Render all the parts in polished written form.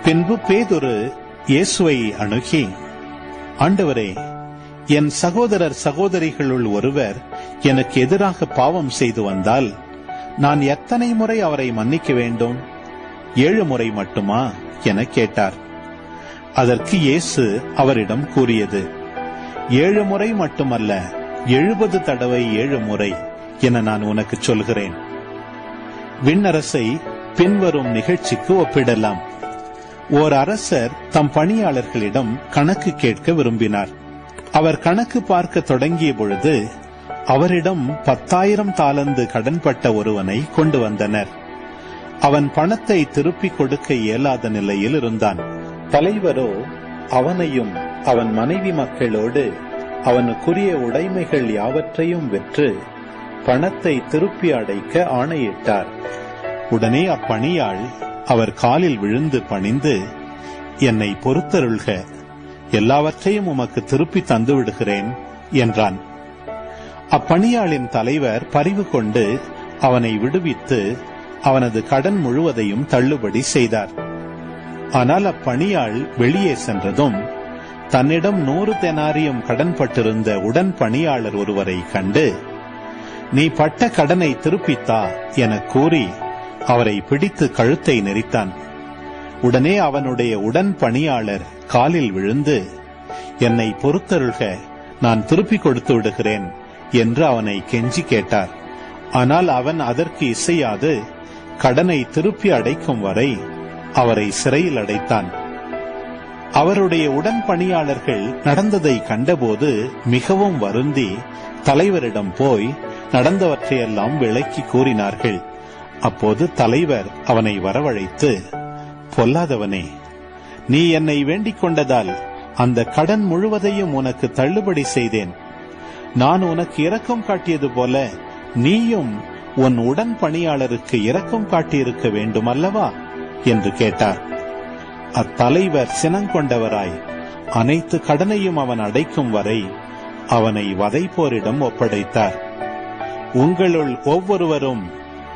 பின்பு பேதுரு இயேசுவை அணுகி, ஆண்டவரே, என் சகோதரர் சகோதரிகளுள் ஒருவர் எனக்கு எதிராக பாவம் செய்து வந்தால் நான் எத்தனை முறை அவரை மன்னிக்க வேண்டும்? 7 முறை மட்டுமா என கேட்டார். அதற்கு இயேசு அவரிடம் கூறியது, 7 முறை மட்டுமல்ல, 70 தடவை 7 முறை என நான் உனக்கு சொல்கிறேன். விண்ணரசை பின்வரும் நிகழ்ச்சிக்கு ஒப்பிடலாம். ஓர் அரசர் தம் பணியாளர்களிடம் கணக்கு கேட்க விரும்பினார். அவர் கணக்கு பார்க்க தொடங்கிய பொழுது அவரிடம் 10,000 தாலந்து கடன்பட்ட ஒருவனை கொண்டு வந்தனர். அவன் பணத்தை திருப்பிக் கொடுக்க இயலாத நிலையில் இருந்தான். தலைவரோ அவனையும் அவன் மனைவி மக்களோடு அவனுக்குரிய உடைமைகள் யாவற்றையும் விற்று பணத்தை திருப்பி அடைக்க ஆணையிட்டார். உடனே அப்பணியாள் அவர் காலில் விழுந்து பணிந்து, என்னை பொறுத்தருள்க, எல்லாவற்றையும் உமக்கு திருப்பி தந்து விடுகிறேன் என்றான். அப்பணியாளின் தலைவர் பரிவு கொண்டு அவனை விடுவித்து அவனது கடன் முழுவதையும் தள்ளுபடி செய்தார். ஆனால் அப்பணியாள் வெளியே சென்றதும் தன்னிடம் 100 தெனாரியம் கடன்பட்டிருந்த உடன் பணியாளர் ஒருவரை கண்டு, நீ பட்ட கடனை திருப்பித்தா என கூறி அவரை பிடித்து கழுத்தை நெரித்தான். உடனே அவனுடைய உடன் பணியாளர் காலில் விழுந்து, என்னை பொறுத்தருள்க, நான் திருப்பிக் கொடுத்து விடுகிறேன் என்று அவனை கெஞ்சி கேட்டார். ஆனால் அவன் அதற்கு இசையாது கடனை திருப்பி அடைக்கும் வரை அவரை சிறையில் அடைத்தான். அவருடைய உடன் பணியாளர்கள் நடந்ததை கண்டபோது மிகவும் வருந்தி தலைவரிடம் போய் நடந்தவற்றையெல்லாம் விளக்கி கூறினார்கள். அப்போது தலைவர் அவனை வரவழைத்து, பொல்லாதவனே, நீ என்னை வேண்டிக் கொண்டதால் அந்த கடன் முழுவதையும் உனக்கு தள்ளுபடி செய்தேன். நான் உனக்கு இரக்கம் காட்டியது போல நீயும் உன் உடன் பணியாளருக்கு இரக்கம் காட்டியிருக்க வேண்டும் அல்லவா என்று கேட்டார். அத்தலைவர் சினங்கொண்டவராய் அனைத்து கடனையும் அவன் அடைக்கும் வரை அவனை வதைப்போரிடம் ஒப்படைத்தார். உங்களுள் ஒவ்வொருவரும்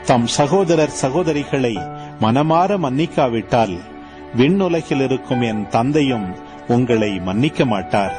தம் சகோதரர் சகோதரிகளை மனமாற மன்னிக்காவிட்டால் விண்ணுலகில் இருக்கும் என் தந்தையும் உங்களை மன்னிக்க மாட்டார்.